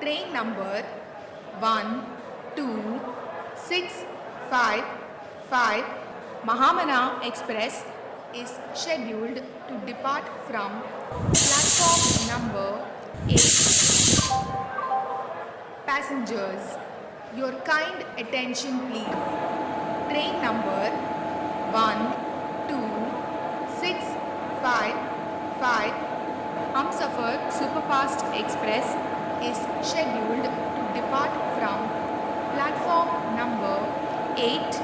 Train number 12655 Mahamana Express is scheduled to depart from platform number 8. Passengers, your kind attention please. Train number 12655 Humsafar Superfast Express is scheduled to depart from platform number 8.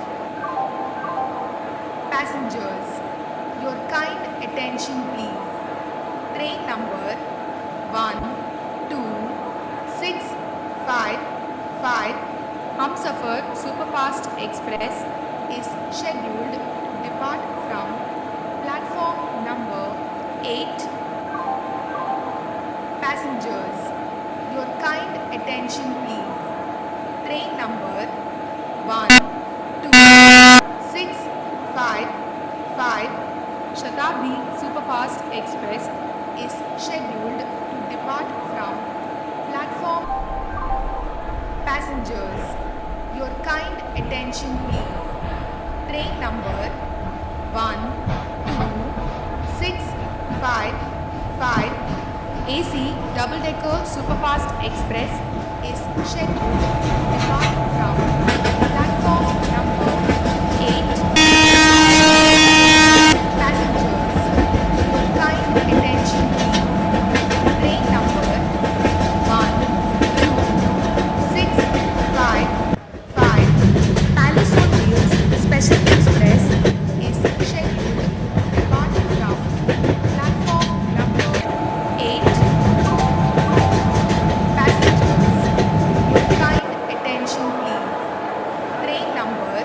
Passengers, your kind attention please. Train number 12655 Humsafar Superfast Express is scheduled to depart from platform number 8. Passengers, your kind attention please. Train number 12655 Shatabdi Superfast Express is scheduled to depart from platform. Passengers, your kind attention please. Train number 12655 AC double-decker Superfast Express is scheduled to depart from platform number 8. Passengers, your kind attention please. Train number 12655 Palace on Wheels Special Express is scheduled to depart from platform number 8. Passengers, your kind attention please. Train number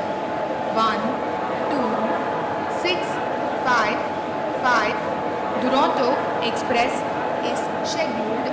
12655 Duronto Express is scheduled